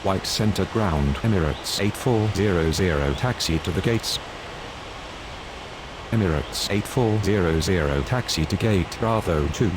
White center ground. Emirates 8400 taxi to the gates. Emirates 8400 taxi to gate Bravo 2.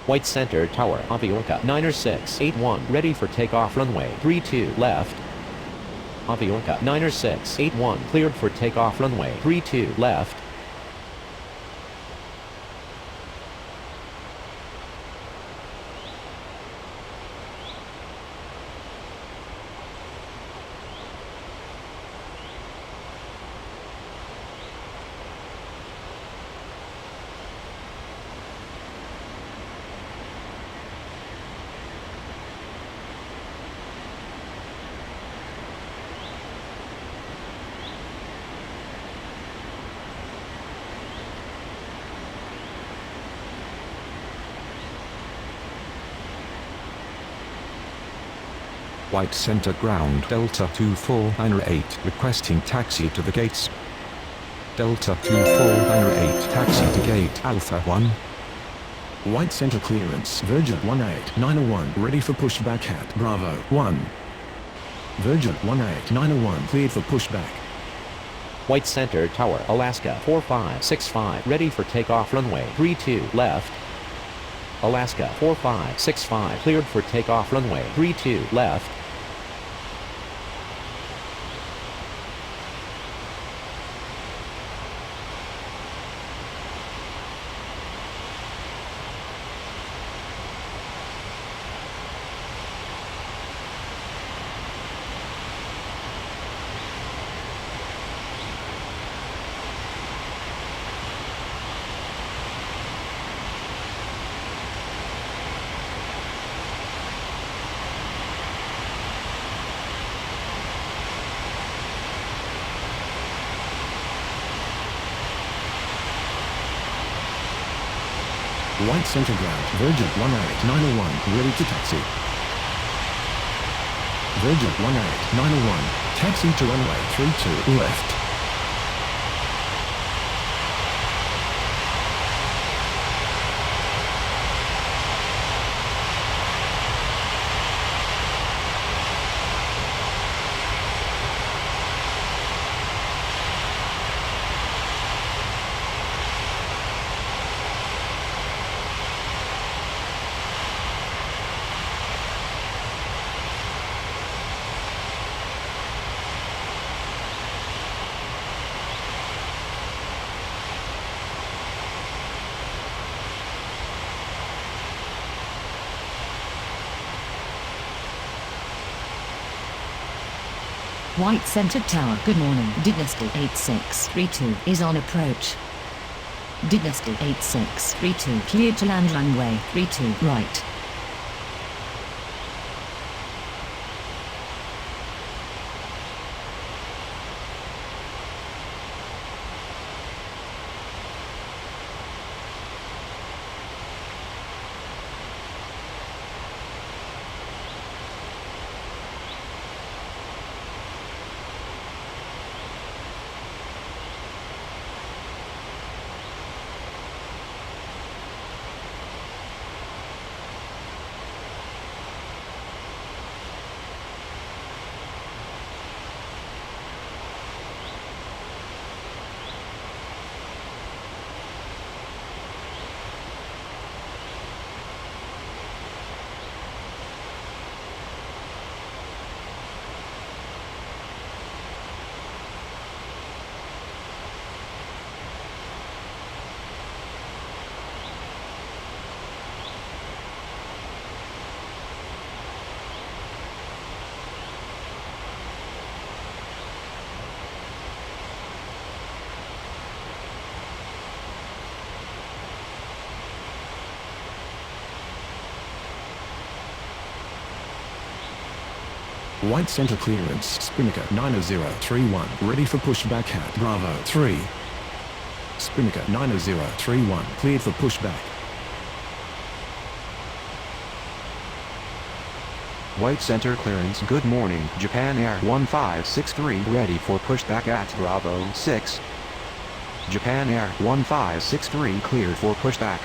White Center Tower, Avianca 90681, ready for takeoff runway 32 left. Avianca 90681, cleared for takeoff runway 32 left. White center ground. Delta 24908 requesting taxi to the gates. Delta 24908 taxi to gate Alpha 1. White center clearance. Virgin 18901 ready for pushback at Bravo 1. Virgin 18901 cleared for pushback. White Center Tower, Alaska 4565, ready for takeoff runway 32 left. Alaska 4565, cleared for takeoff runway 32 left. White center ground. Virgin 18901 ready to taxi. Virgin 18901 taxi to runway 32 left. White Center Tower, good morning. Dynasty 8632 is on approach. Dynasty 8632 cleared to land runway 32 right. White center clearance, Spinnaker 90031, ready for pushback at Bravo 3. Spinnaker 90031, cleared for pushback. White center clearance. Good morning, Japan Air 1563, ready for pushback at Bravo 6. Japan Air 1563, cleared for pushback.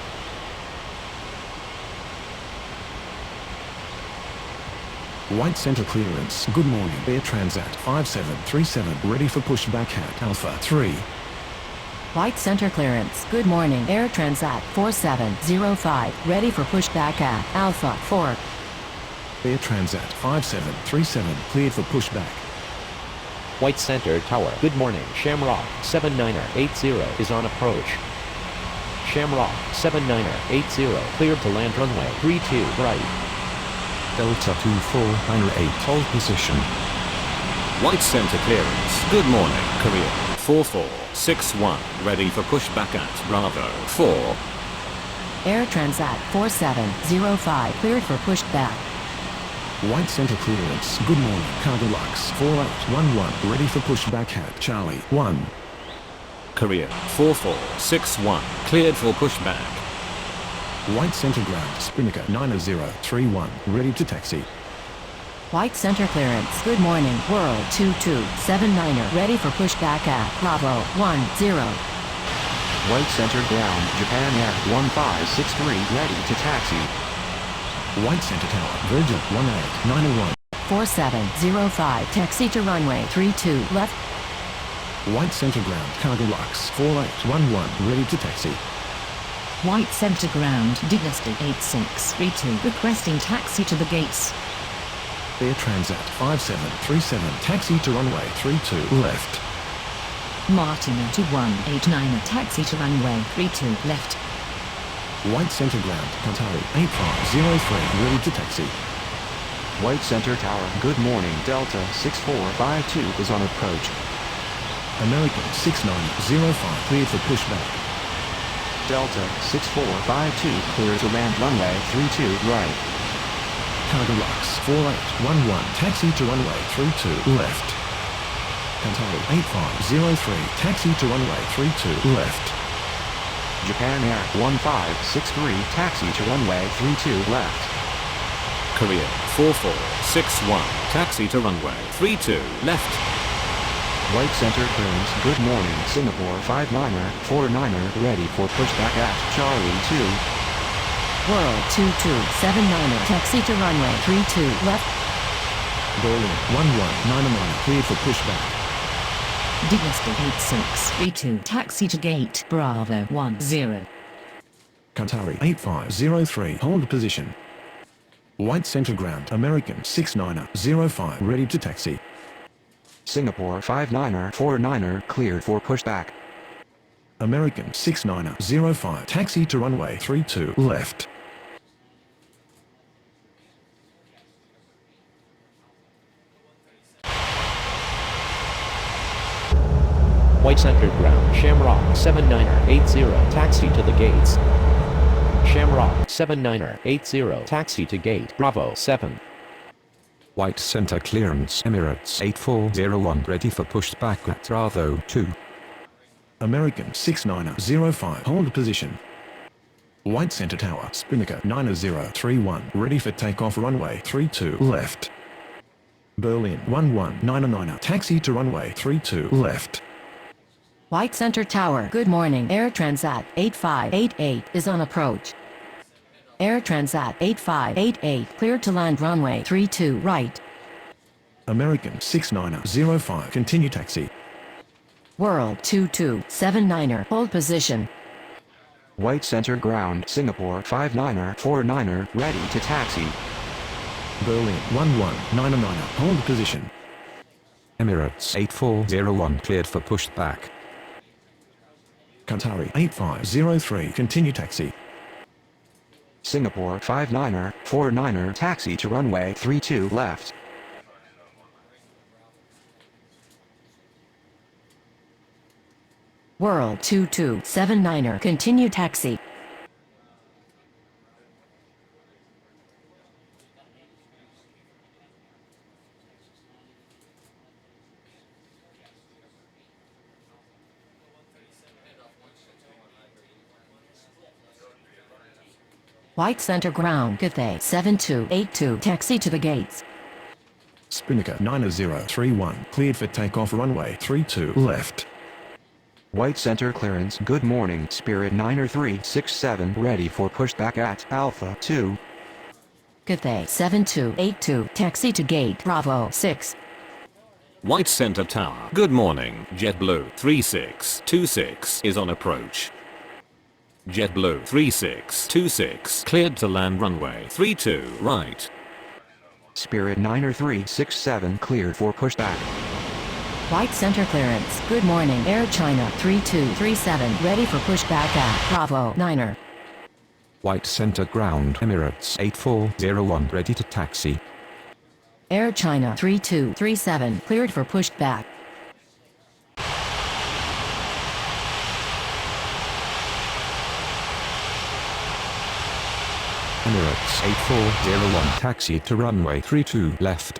White center clearance. Good morning, Air Transat 5737, ready for pushback at Alpha 3. White center clearance. Good morning, Air Transat 4705, ready for pushback at Alpha 4. Air Transat 5737, cleared for pushback. White Center Tower. Good morning. Shamrock 7980 is on approach. Shamrock 7980 cleared to land runway 32 right. Delta 2498, hold position. White center clearance. Good morning, Korea 4461, ready for pushback at Bravo 4. Air Transat 4705, cleared for pushback. White center clearance. Good morning, Cargo Lux 4811, ready for pushback at Charlie 1. Korea 4461, cleared for pushback. White center ground, Spinnaker 90031, ready to taxi. White center clearance. Good morning, World 2279er, ready for pushback at Bravo 10. White center ground, Japan Air 1563, ready to taxi. White center tower, Virgin 18901. 4705, taxi to runway 32 left. White center ground, Cargo Lux 4811, ready to taxi. White center ground, Dynasty 8632, requesting taxi to the gates. Air Transat 5737, taxi to runway 32 left. Martina to 189, taxi to runway 32 left. White center ground, Qatari 8503, ready to taxi. White center tower. Good morning, Delta 6452 is on approach. American 6905, cleared for pushback. Delta 6452, clear to land runway 32 right. Cargo Lux 4811, taxi to runway 32 left. Qatari 8503, taxi to runway 32 left. Japan Air 1563, taxi to runway 32 left. Korea 4461, taxi to runway 32 left. White center clearance. Good morning, Singapore 59er 49er, ready for pushback at Charlie 2. World 2279er, taxi to runway 32 left. Berlin 1199, cleared for pushback. Dynasty 8632, taxi to gate Bravo 10. Qatari 8503, hold position. White center ground, American 6905, ready to taxi. Singapore 59er 49er, cleared for pushback. American 6905, taxi to runway 32 left. White Center Ground, Shamrock 7980, taxi to the gates. Shamrock 7980, taxi to gate Bravo 7. White center clearance, Emirates 8401, ready for pushback at Bravo 2. American 6905, hold position. White center tower, Spinnaker 90031, ready for takeoff runway 32 left. Berlin 1199, taxi to runway 32 left. White center tower. Good morning, Air Transat 8588 is on approach. Air Transat 8588, cleared to land runway 32 right. American 6905, continue taxi. World 2279er, hold position. White center ground, Singapore 59er 49er, ready to taxi. Berlin 1199, hold position. Emirates 8401, cleared for pushback. Qatari 8503, continue taxi. Singapore 59er 49er, taxi to runway 32 left. World 2279er, continue taxi. White center ground. Cathay 7282 taxi to the gates. Spinnaker 90031 cleared for takeoff runway 32 left. White center clearance. Good morning, Spirit 90367 ready for pushback at Alpha 2. Cathay 7282 taxi to gate Bravo 6. White Center Tower. Good morning. JetBlue 3626 is on approach. JetBlue 3626 cleared to land runway 32 right. Spirit 90367 cleared for pushback. White center clearance. Good morning. Air China 3237 ready for pushback at Bravo 9er. White Center ground. Emirates 8401 ready to taxi. Air China 3237 cleared for pushback. Emirates 8401 taxi to runway 32 left.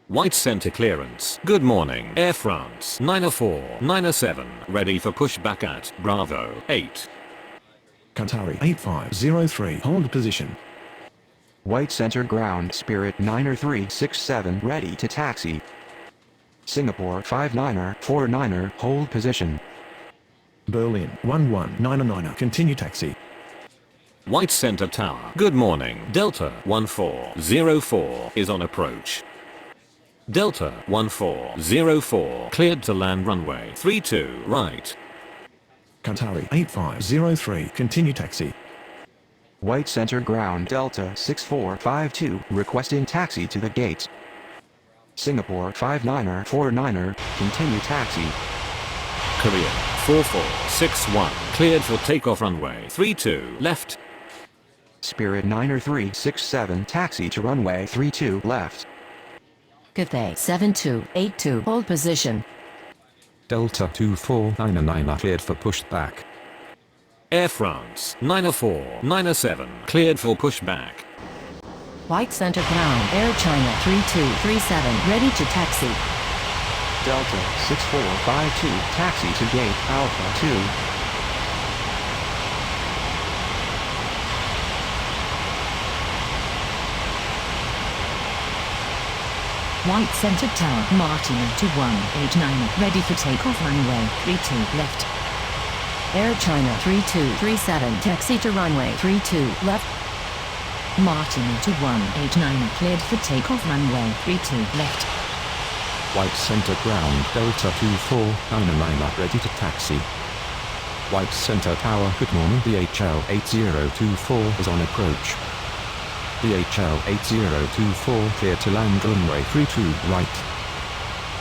White Center clearance. Good morning. Air France 90497 ready for pushback at Bravo 8. Qatari 8503 hold position. White center ground. Spirit 90367 ready to taxi. Singapore 5949er hold position. Berlin 1199 continue taxi. White Center Tower. Good morning. Delta 1404 is on approach. Delta 1404 cleared to land runway 32 right. Qatari 8503 continue taxi. White center ground. Delta 6452 requesting taxi to the gates. Singapore 5949er continue taxi. Korea 4461 cleared for takeoff runway 32 left. Spirit 90367 taxi to runway 32 left. Cathay 7282 hold position. Delta 2499 cleared for pushback. Air France 90497 cleared for pushback. White center ground. Air China 3237 ready to taxi. Delta 6452 taxi to gate Alpha 2. White Center Tower, Martina to 189, ready for takeoff runway 32 left. Air China 3237 taxi to runway 32 left. Martina to 189, cleared for takeoff runway 32 left. White Center ground. Delta 2499 ready to taxi. White Center Tower. Good morning. DHL 8024 is on approach. DHL 8024 clear to land runway 32 right.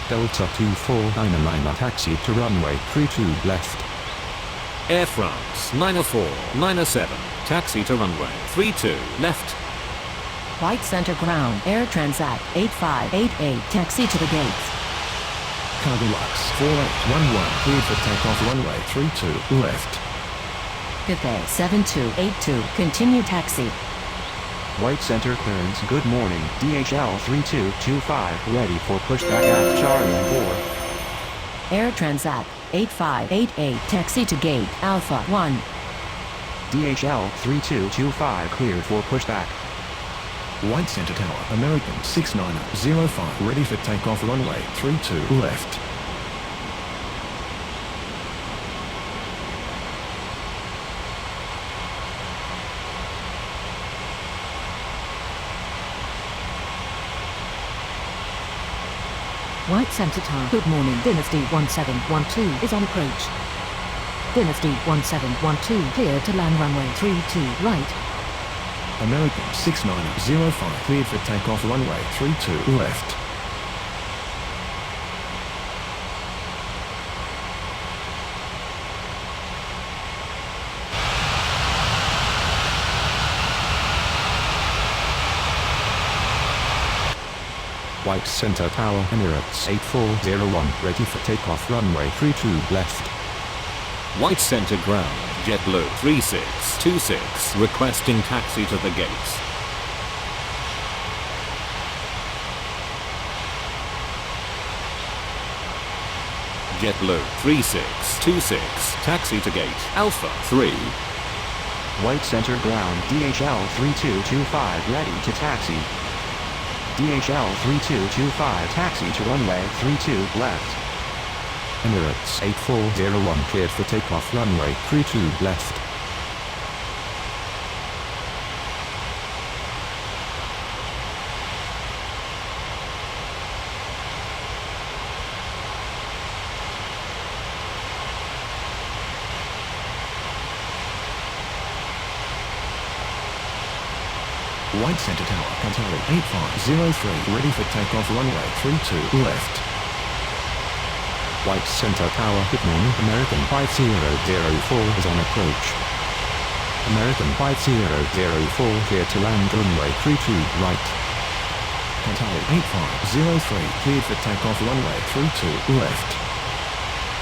Delta 2499 taxi to runway 32 left. Air France 90497 taxi to runway 32 left. White center ground. Air Transat 8588 taxi to the gates. Cargo Lux 4811 cleared for takeoff runway 32 left. Cathay 7282 continue taxi. White center clearance. Good morning. DHL 3225 ready for pushback at Charlie 4. Air Transat 8588 taxi to gate Alpha 1. DHL 3225 cleared for pushback. White Center Tower. American 6905 ready for takeoff runway 32 left. White Center Tower. Good morning. Dynasty 1712 is on approach. Dynasty 1712 clear to land runway 32 right. American 6905 cleared for takeoff runway 32 left. White Center Tower. Emirates 8401 ready for takeoff runway 32 left. White Center ground. JetBlue 3626 requesting taxi to the gates. JetBlue 3626 taxi to gate Alpha 3. White center ground DHL 3225 ready to taxi. DHL 3225 taxi to runway 32 left. Emirates 8401 cleared for takeoff runway 32 left. White center tower, Qatari 8503 ready for takeoff runway 32 left. White center tower, good morning. American 5004 is on approach. American 5004 cleared to land runway 32 right. Qatari 8503 cleared for takeoff runway 32 left.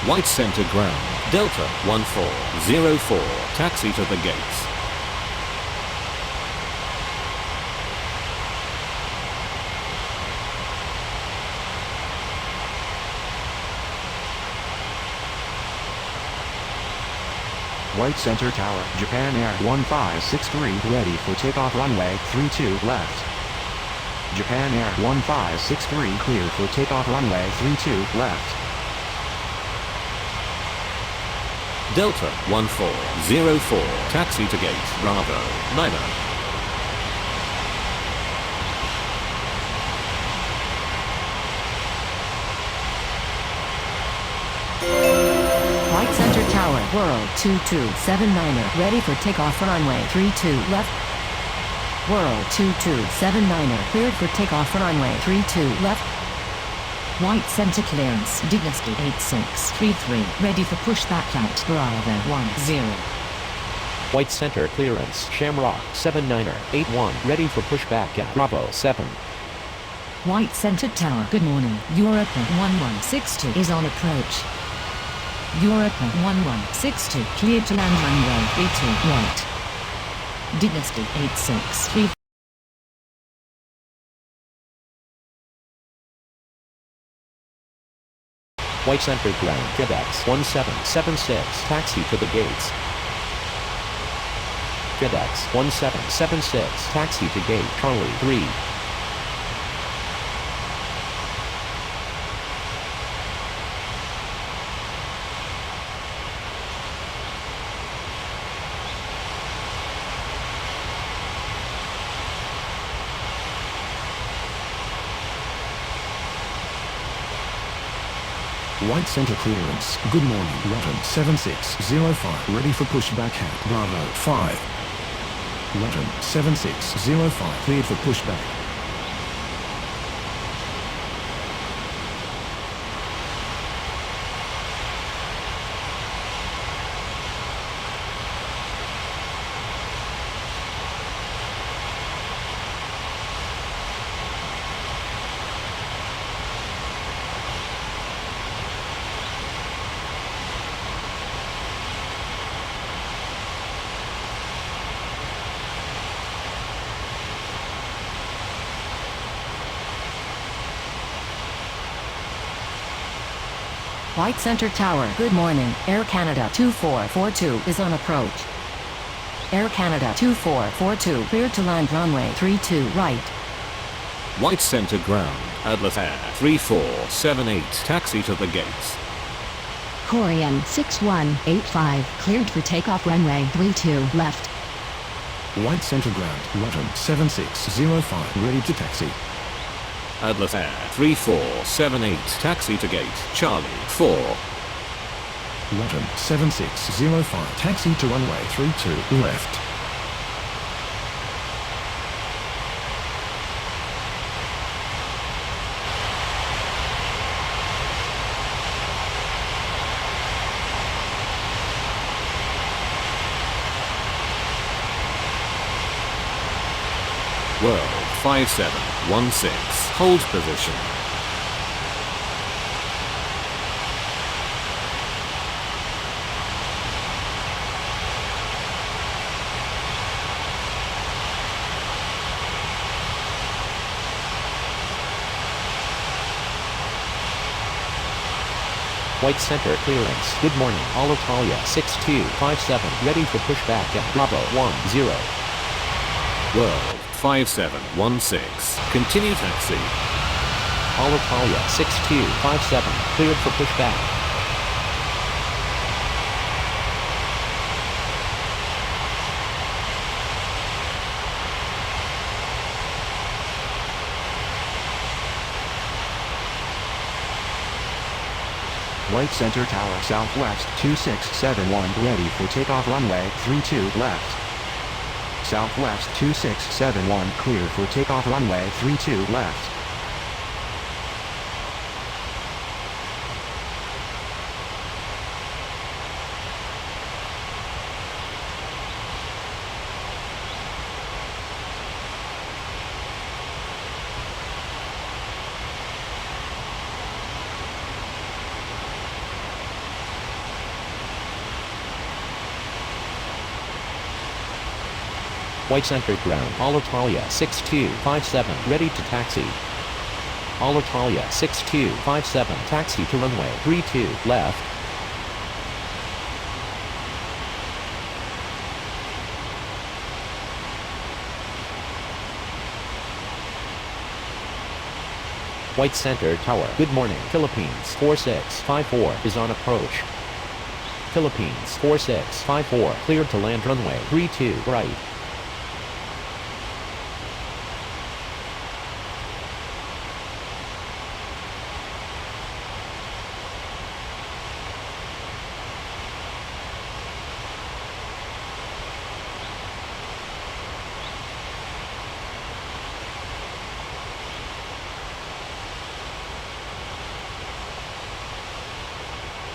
White center ground, Delta 1404, taxi to the gates. White center tower, Japan Air 1563 ready for takeoff runway 32 left. Japan Air 1563 clear for takeoff runway 32 left. Delta 1404, taxi to gate Bravo 90. White center tower, World 2279er ready for takeoff runway 32 left. World 2279er cleared for takeoff runway 32 left. White center clearance Dynasty 8633 ready for pushback at Bravo 10. White center clearance Shamrock 79er 81 ready for pushback at Bravo 7. White center tower, good morning. Europa 1162 is on approach. Europa 1162 cleared to land runway 32 right. Dynasty 863. White center ground, FedEx 1776 taxi to the gates. FedEx 1776 taxi to gate Charlie 3. White center clearance, good morning. Rotten 7605 ready for pushback at Bravo 5. Rotten 7605 cleared for pushback. White center tower, good morning. Air Canada 2442 is on approach. Air Canada 2442 cleared to land runway 32 right. White center ground, Atlas Air 3478, taxi to the gates. Korean 6185 cleared for takeoff runway 32 left. White center ground, Rotten 7605 ready to taxi. Atlas Air 3478, taxi to gate Charlie 4. Rotten 7605 taxi to runway 32 left. World 5716, hold position. White center clearance. Good morning. Alitalia 6257 ready for pushback at Bravo 10. World 5716. Continue taxi. Alitalia 6257 cleared for pushback. White center tower southwest 2671 ready for takeoff runway 32 left. Southwest 2671 cleared for takeoff runway 32 left. White center ground. Alitalia 6257 ready to taxi. Alitalia 6257 taxi to runway 32 left. White center tower. Good morning. Philippines 4654 is on approach. Philippines 4654 cleared to land runway 32 right.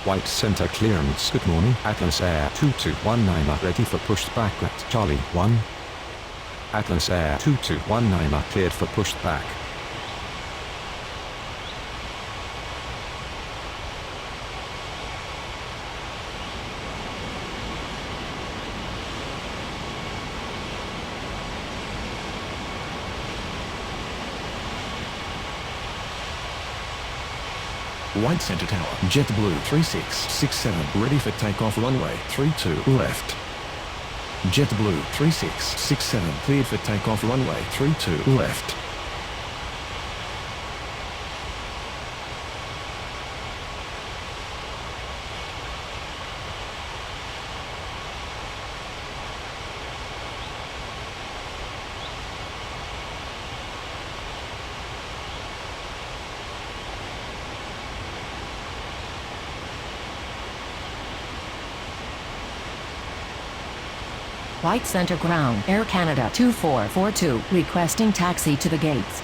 White center clearance. Good morning. Atlas Air 2219 are ready for pushback at Charlie 1. Atlas Air 2219 are cleared for pushback. White center tower, JetBlue 3667 ready for takeoff runway 32 left. JetBlue 3667 cleared for takeoff runway 32 left. White center ground. Air Canada 2442 requesting taxi to the gates.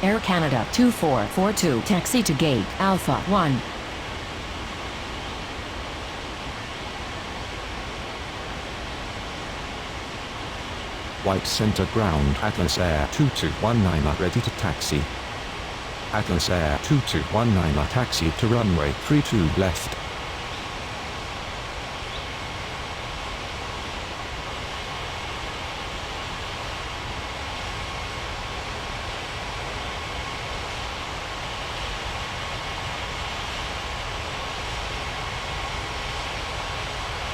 Air Canada 2442 taxi to gate Alpha 1. White center ground. Atlas Air 2219 are ready to taxi. Atlas Air 2219 are taxi to runway 32 left.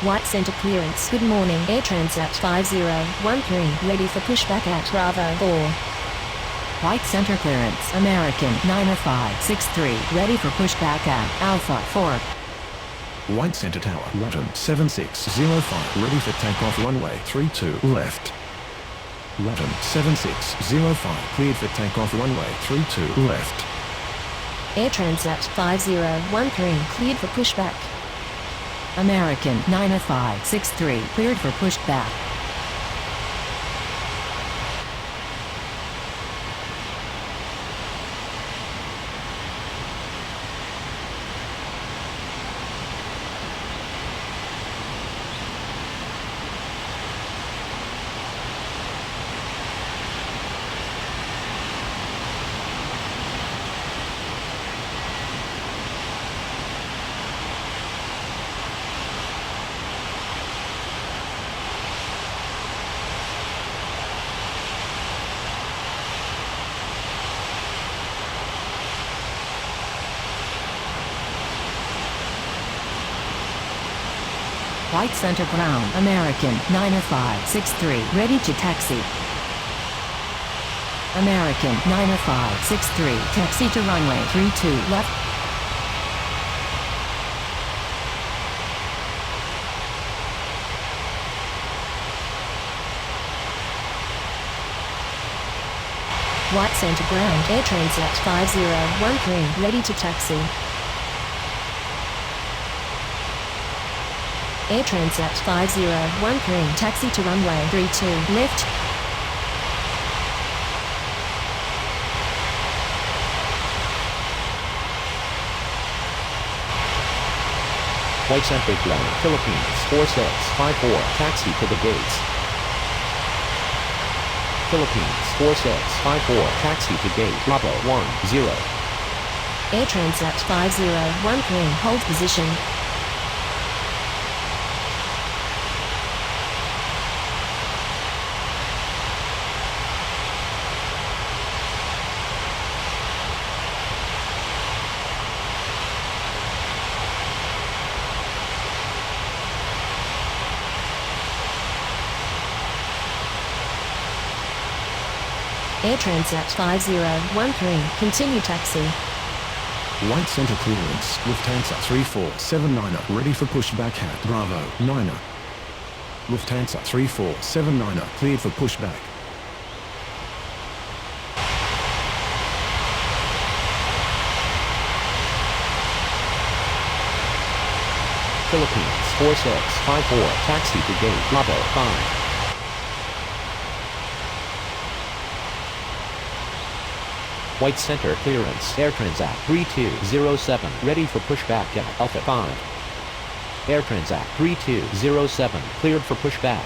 White center clearance. Good morning. Air Transat 5013 ready for pushback at Bravo 4. White center clearance. American 90563 ready for pushback at Alpha 4. White center tower, London 7605 ready for takeoff runway 32 left. London 7605 cleared for takeoff runway 32 left. Air Transat 5013 cleared for pushback. American 90563 cleared for pushback. White center ground, American 90563, ready to taxi. American 90563, taxi to runway 32 left. White center ground, Air Transat 5013, ready to taxi. Air Transat 5013, taxi to runway 32 left. White center ground, Philippines 4654, taxi to the gates. Philippines 4654, taxi to gate Bravo 10. Air Transat 5013, hold position. Air Transat 5013, continue taxi. White center clearance, Lufthansa 3479, ready for pushback at Bravo 9. Lufthansa 3479, cleared for pushback. Philippines 4654, taxi to gate Bravo 5. White center clearance, Air Transat 3207, ready for pushback at Alpha 5. Air Transat 3207, cleared for pushback.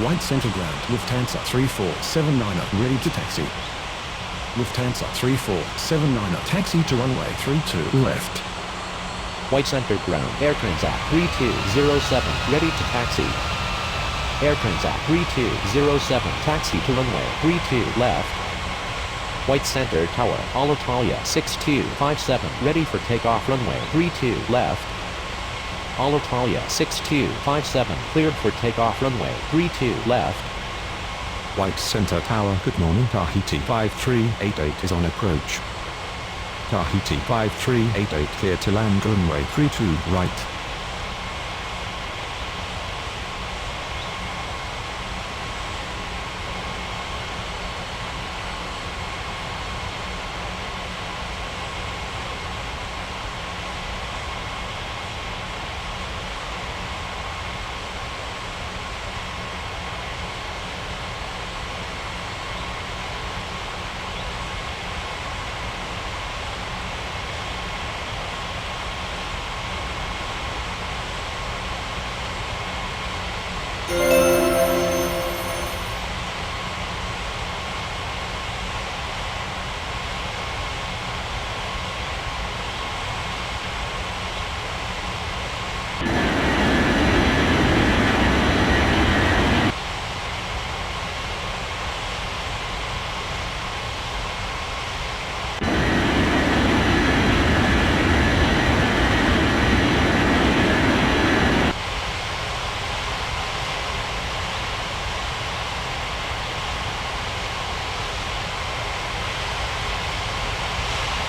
White center ground, Lufthansa 3479, ready to taxi. Lufthansa 3479, taxi to runway 32 left. White center ground, Air Transat 3207, ready to taxi. Air Transat 3207, taxi to runway 32 left. White center tower, Alitalia 6257, ready for takeoff runway 32 left. Alitalia 6257, cleared for takeoff runway 32 left. White center tower, good morning, Tahiti 5388 is on approach. Tahiti 5388, clear to land runway 32 right.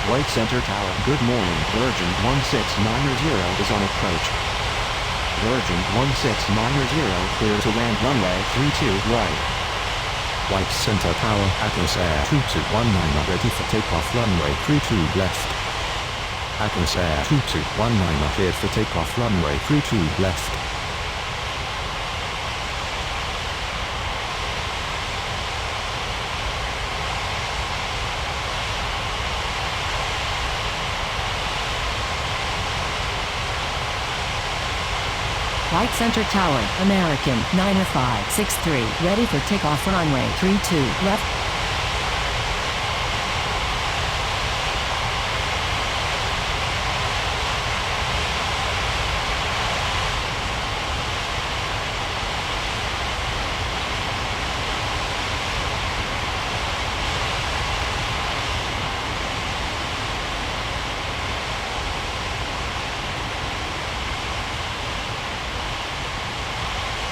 White Center Tower, good morning, Virgin 1690 is on approach. Virgin 1690, clear to land runway 32 right. White center tower, Atlas Air 2219, ready for takeoff runway 32 left. Atlas Air 2219 cleared for takeoff runway 32 left. White Center Tower, American 90563, ready for takeoff runway 32 left.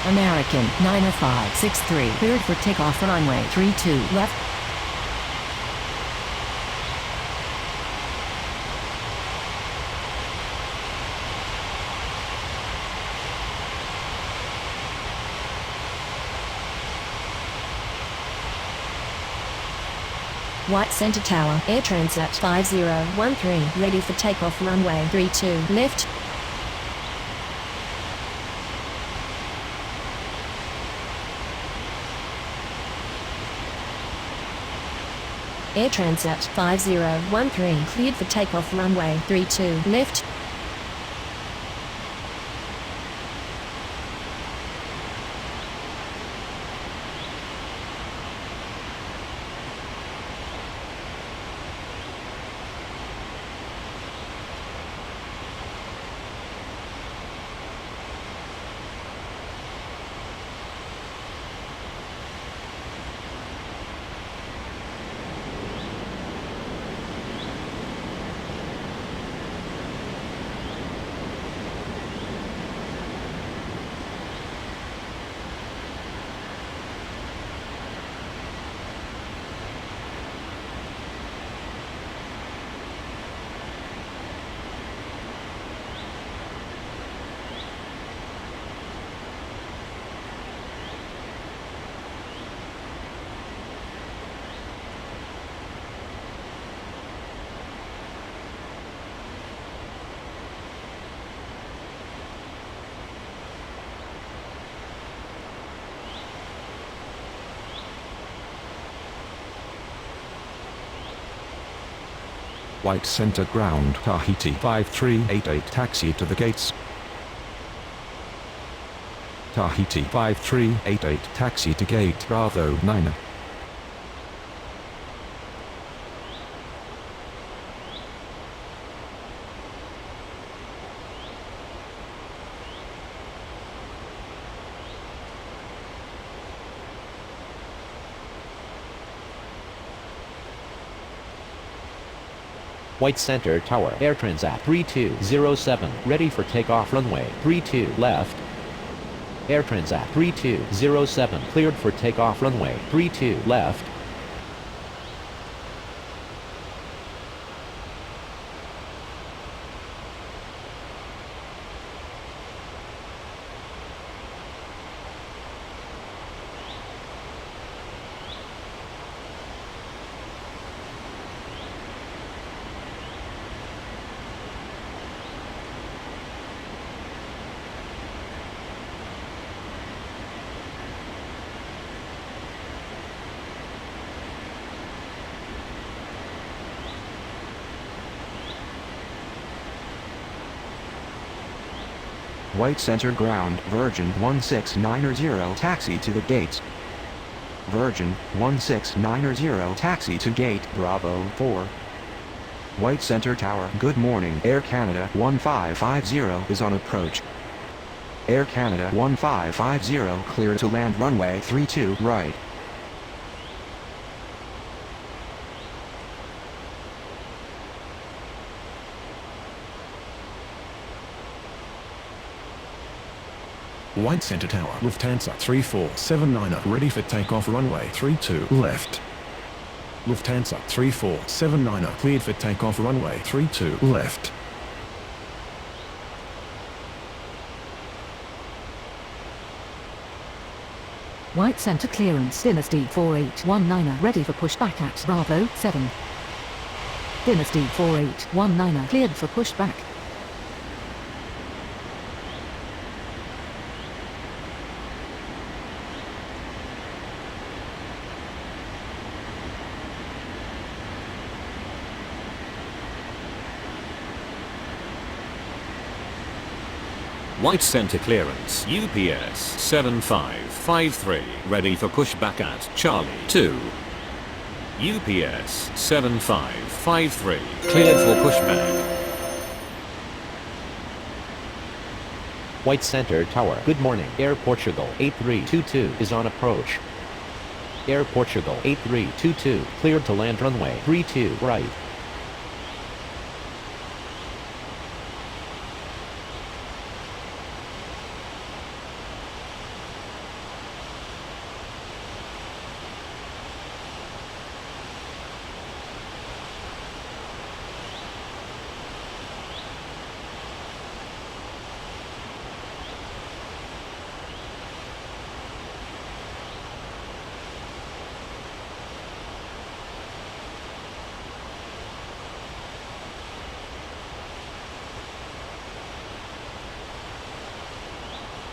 American 90563, cleared for takeoff runway 32 left. White Center Tower, Air Transat 5013, ready for takeoff runway 32 left. Air Transat 5013, cleared for takeoff runway 32 left. White Center Ground, Tahiti 5388, taxi to the gates. Tahiti 5388, taxi to gate Bravo 9. White Center Tower, Air Transat 3207, ready for takeoff runway 32 left. Air Transat 3207, cleared for takeoff runway 32 left. White Center Ground, Virgin 1690, taxi to the gates. Virgin 1690, taxi to gate Bravo 4. White Center Tower, good morning. Air Canada 1550 is on approach. Air Canada 1550, clear to land runway 32 right. White Center Tower, Lufthansa 3479, ready for takeoff runway 32 left. Lufthansa 3479, cleared for takeoff runway 32 left. White Center Clearance, Dynasty 4819, ready for pushback at Bravo 7. Dynasty 4819 cleared for pushback. White center clearance, UPS 7553, ready for pushback at Charlie 2. UPS 7553, cleared for pushback. White Center Tower. Good morning. Air Portugal 8322 is on approach. Air Portugal 8322 cleared to land runway 32 right.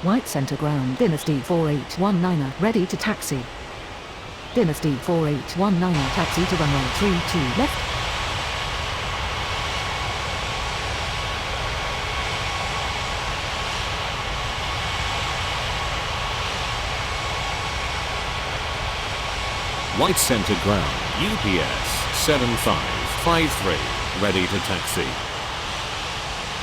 White center ground. Dynasty 4819 ready to taxi. Dynasty 4819 taxi to runway 32 left. White center ground, UPS 7553, ready to taxi.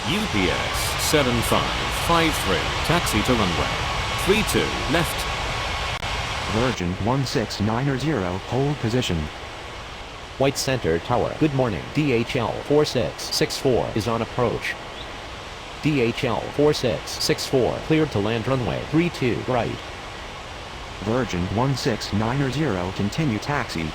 UPS 7553, taxi to runway 32 left. Virgin 1690, hold position. White Center Tower. Good morning. DHL 4664 is on approach. DHL 4664 cleared to land runway 32 right. Virgin 1690, continue taxi.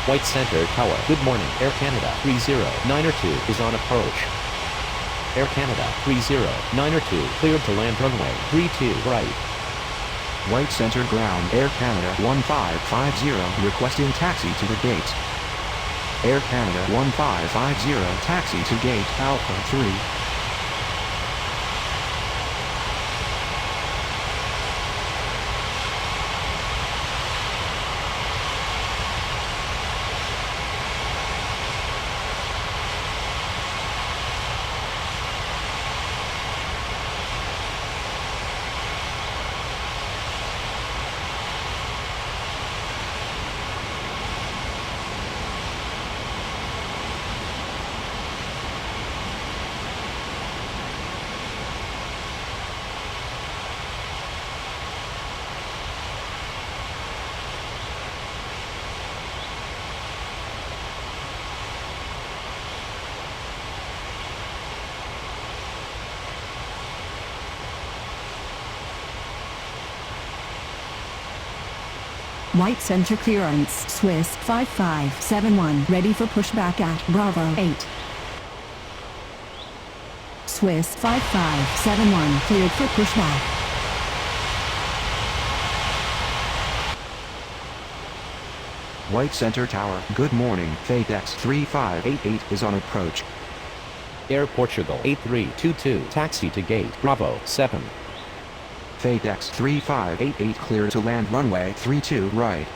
White Center Tower. Good morning. Air Canada 3092 is on approach. Air Canada 3092 cleared to land runway 32 right. White Center ground, Air Canada 1550, requesting taxi to the gate. Air Canada 1550, taxi to gate Alpha 3. White center clearance, Swiss 5571, ready for pushback at Bravo 8. Swiss 5571, cleared for pushback. White Center Tower. Good morning. FateX 3588 is on approach. Air Portugal A322 taxi to gate Bravo 7. FadeX 3588 clear to land runway 32 right.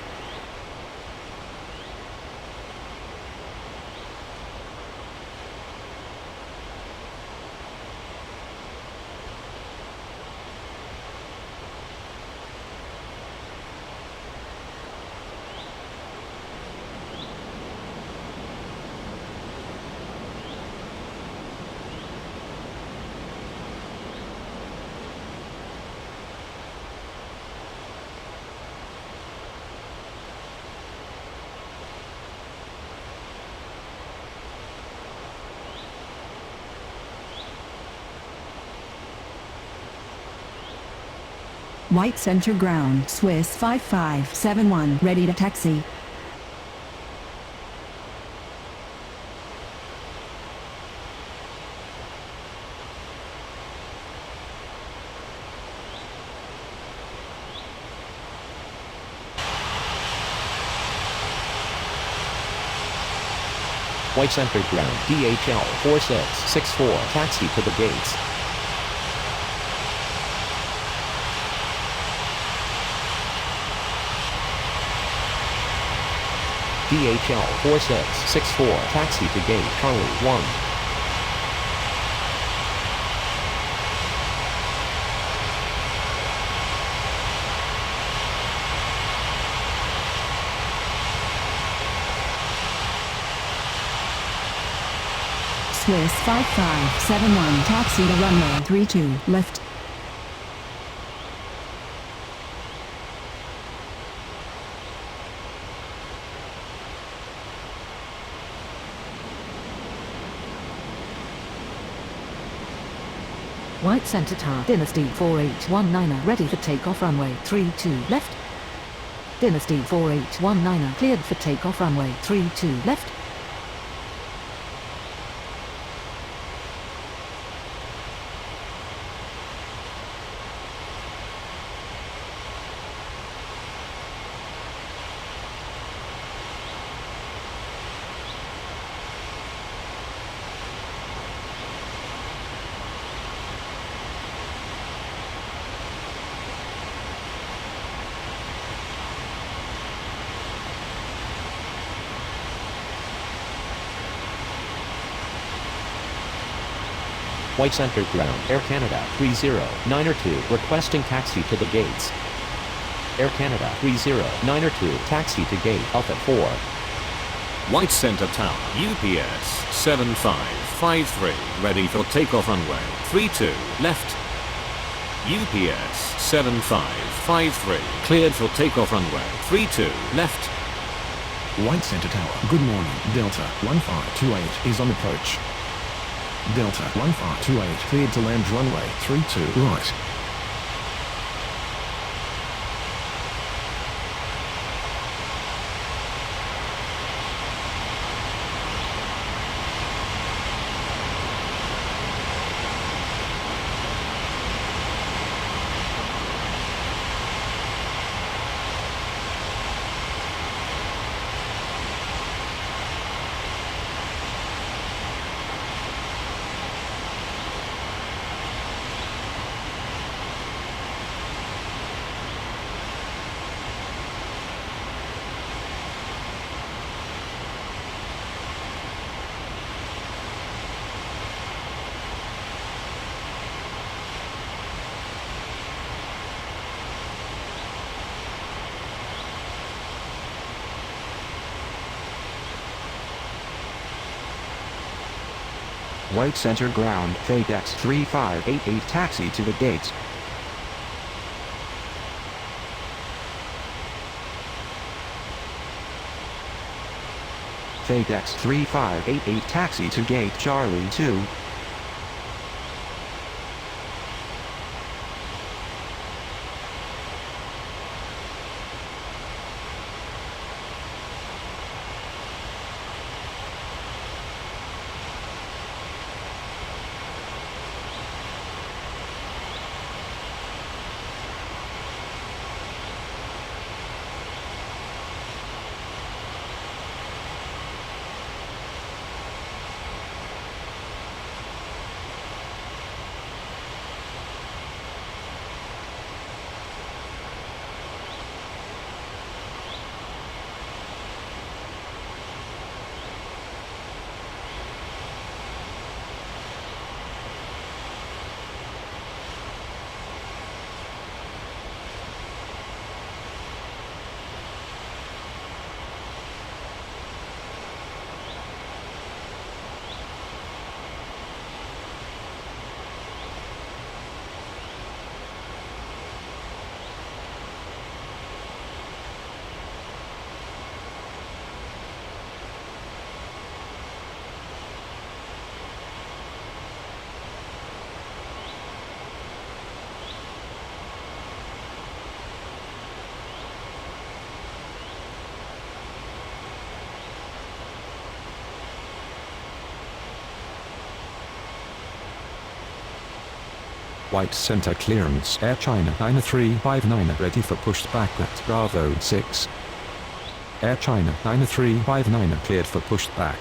White center ground, Swiss 5571, ready to taxi. White center ground DHL 4664 taxi to the gates. DHL 4664 taxi to gate Charlie 1. Swiss 5571, taxi to runway 32, left. White Center Tower, Dynasty 4819er, ready for takeoff runway 32 left. Dynasty 4819er, cleared for takeoff runway 32 left. White center ground Air Canada 309er2 requesting taxi to the gates. Air Canada 309er2 taxi to gate Alpha 4. White Center Tower, UPS 7553, ready for takeoff runway 32 left. UPS 7553, cleared for takeoff runway 32 left. White Center Tower, good morning. Delta 1528 is on approach. Delta 1528 cleared to land runway 32 right. White center ground, FadeX 3588 taxi to the gates. FadeX 3588 taxi to gate Charlie 2. White center clearance. Air China 9359 ready for pushback at Bravo 6. Air China 9359 cleared for pushback.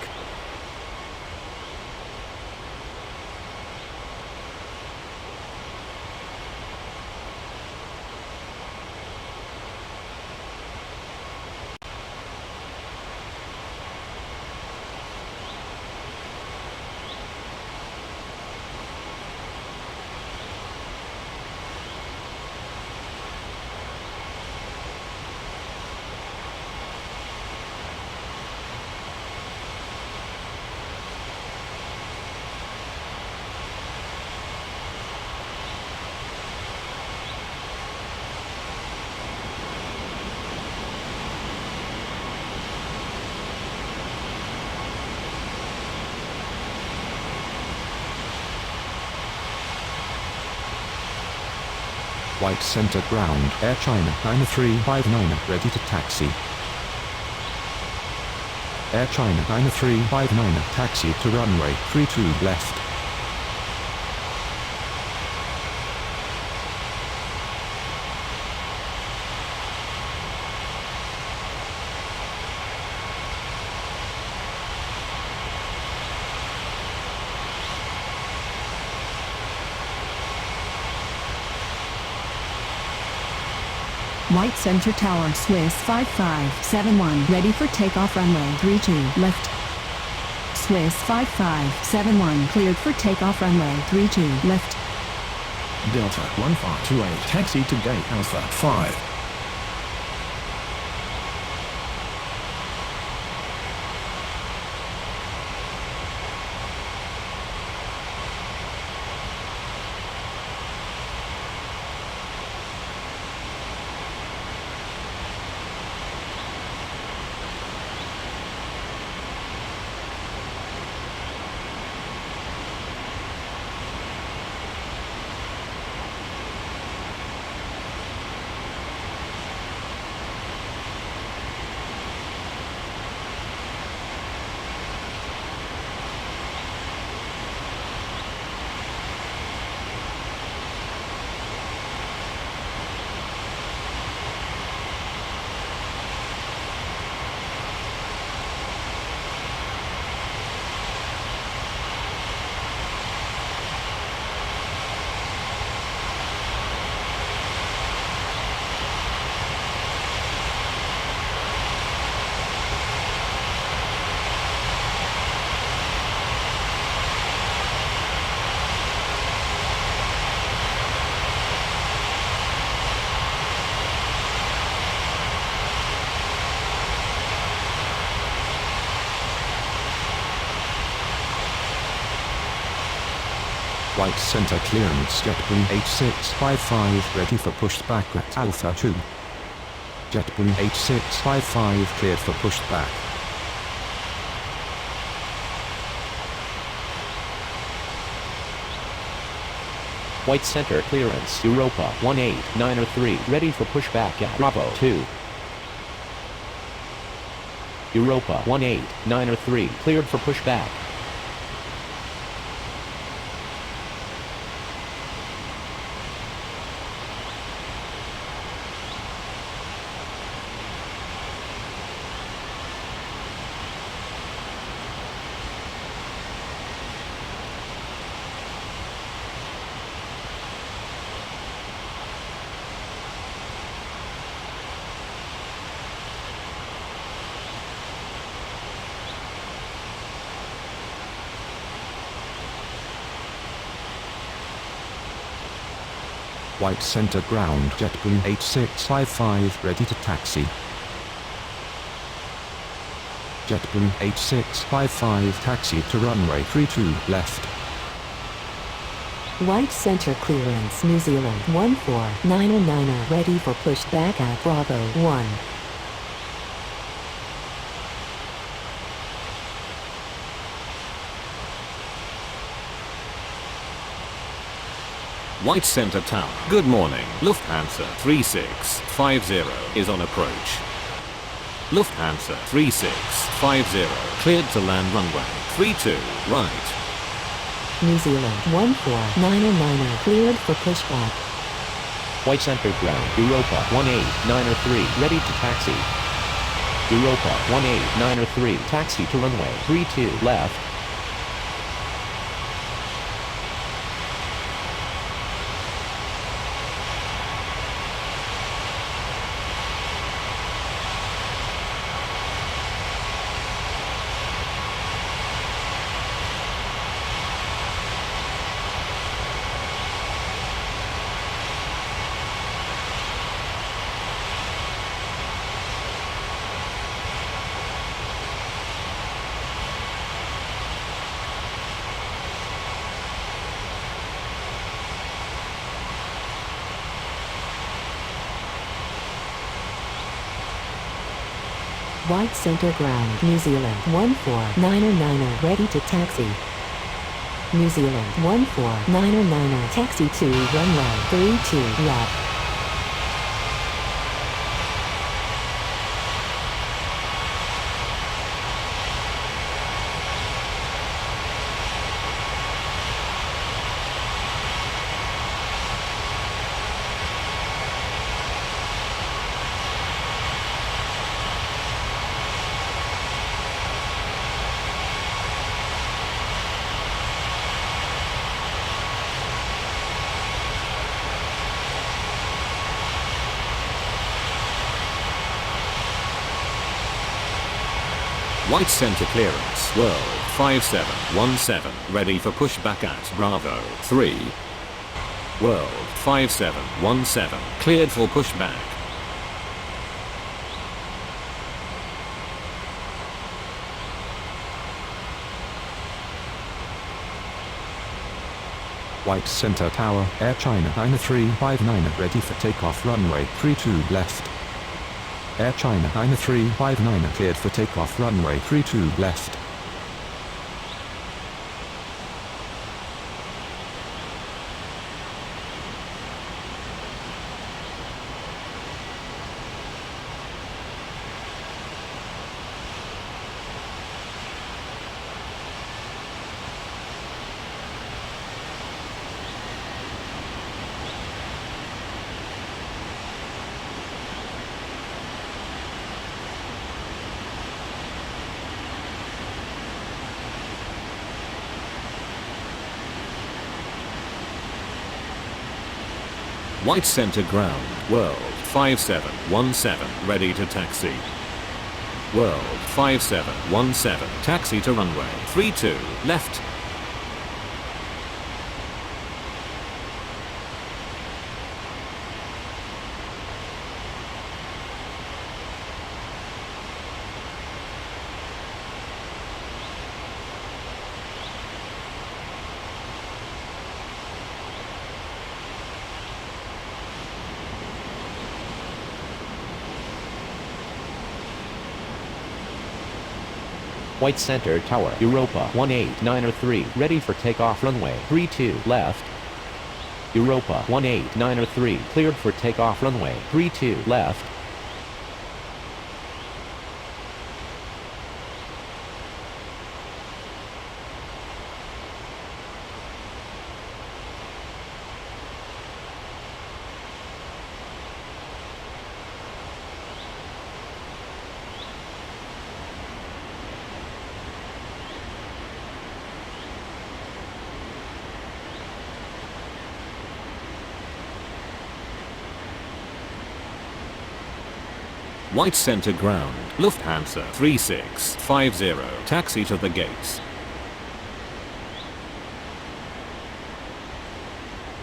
White center ground. Air China 9359 ready to taxi. Air China 9359 taxi to runway 32 left. White Center Tower Swiss 5571 ready for takeoff runway 32 left. Swiss 5571 cleared for takeoff runway 32 left. Delta 1528 taxi to gate Alpha 5. White center clearance. JetBlue 8655 ready for pushback at Alpha 2. JetBlue 8655 cleared for pushback. White center clearance. Europa 18903 ready for pushback at Bravo 2. Europa 18903 cleared for pushback. White center ground. JetBlue 8655 ready to taxi. JetBlue 8655 taxi to runway 32 left. White center clearance. New Zealand 14909 ready for pushback at Bravo 1. White Center Tower. Good morning. Lufthansa 3650 is on approach. Lufthansa 3650 cleared to land runway 32 right. New Zealand 14909 cleared for pushback. White center ground, Europa 18903, ready to taxi. Europa 18903, taxi to runway 32 left. White center ground, New Zealand 14909 ready to taxi. New Zealand 14909 taxi to runway 32 left. White center clearance, World 5717, ready for pushback at Bravo 3. World 5717, cleared for pushback. White center tower, Air China 9359, ready for takeoff runway 32 left. Air China 9359 cleared for takeoff runway 32 left. White center ground, World 5717, ready to taxi. World 5717, taxi to runway 32 left. White center tower, Europa 18903, ready for takeoff runway 32 left. Europa 18903, cleared for takeoff runway 32 left. White center ground, Lufthansa 3650, taxi to the gates.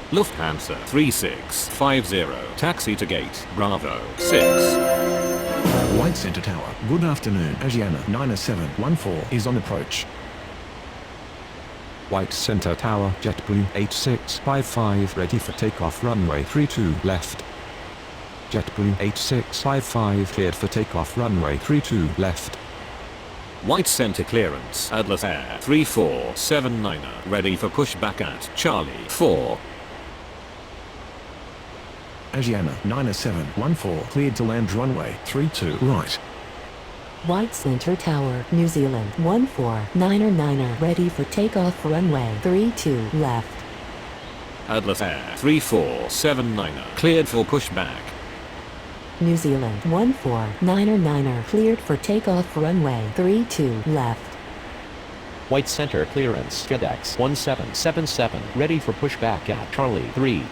Lufthansa 3650, taxi to gate, Bravo 6. White Center Tower, good afternoon. Asiana 9714 is on approach. White center tower, JetBlue 8655, ready for takeoff runway 32 left. JetBlue 8655 cleared for takeoff runway 32 left. White center clearance, Atlas Air 3479, ready for pushback at Charlie 4. Asiana 9714 cleared to land runway 32 right. White Center Tower, New Zealand 149er ready for takeoff runway 32 left. Atlas Air 3479er cleared for pushback. New Zealand 149er cleared for takeoff runway 32 left. White center clearance. FedEx 1777 ready for pushback at Charlie 3.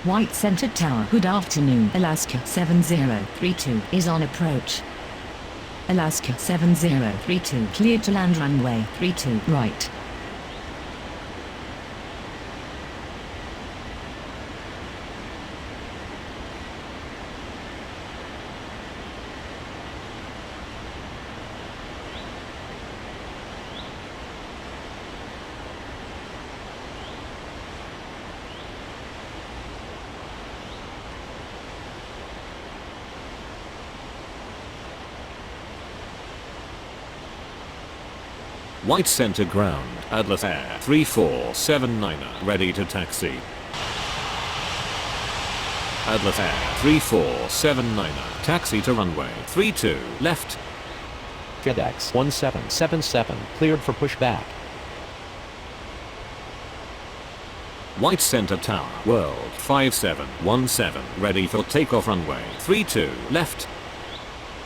White Center Tower. Good afternoon. Alaska 7032 is on approach. Alaska 7032 cleared to land runway 32 right. White center ground. Atlas Air 3479er ready to taxi. Atlas Air 3479er taxi to runway 32 left. FedEx 1777 cleared for pushback. White center tower. World 5717 ready for takeoff runway 32 left.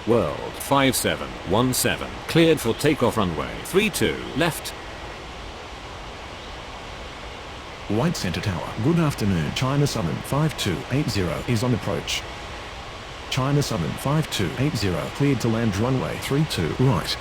World 5717 cleared for takeoff runway 32 left. White Center Tower. Good afternoon. China Southern 5280 is on approach. China Southern 5280 cleared to land runway 32 right.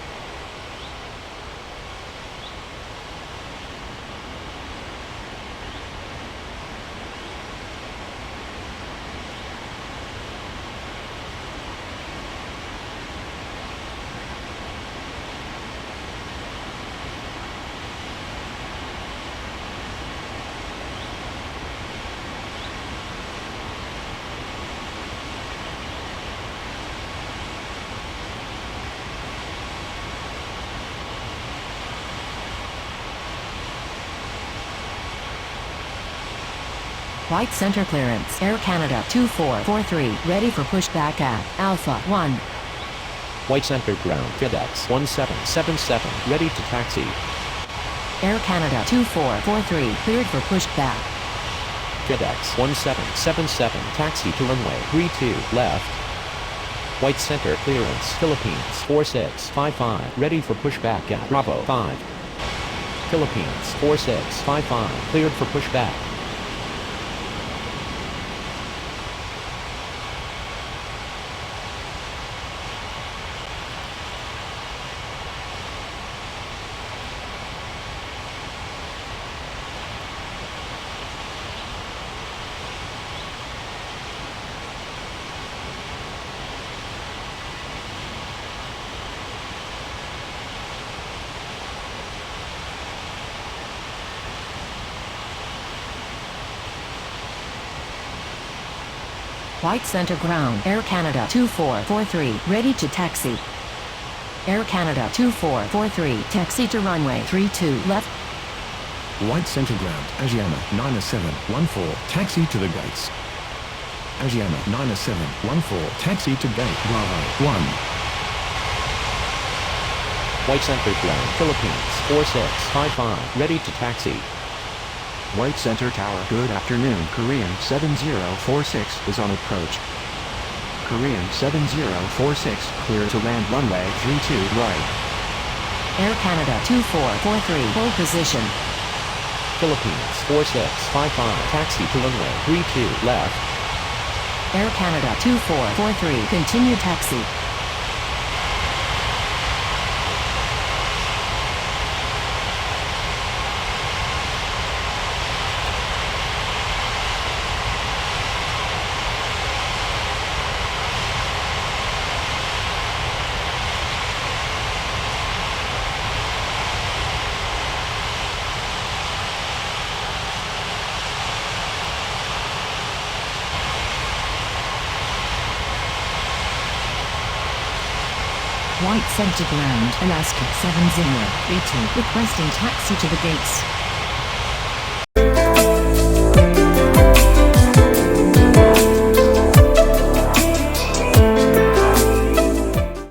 White Center clearance. Air Canada 2443 ready for pushback at Alpha 1. White center ground. FedEx 1777 ready to taxi. Air Canada 2443 cleared for pushback. FedEx 1777 taxi to runway 32 left. White center clearance. Philippines 4655 ready for pushback at Bravo 5. Philippines 4655 cleared for pushback. White Center ground. Air Canada 2443 ready to taxi. Air Canada 2443 taxi to runway 32 left. White Center ground. Asiana 9714 taxi to the gates. Asiana 9714 taxi to gate Bravo 1. White center ground. Philippines 4655 ready to taxi. White Center Tower. Good afternoon. Korean 7046 is on approach. Korean 7046 clear to land runway 32 right. Air Canada 2443 hold position. Philippines 4655 taxi to runway 32 left. Air Canada 2443 continue taxi. White Center Ground, Alaska 7032, requesting taxi to the gates.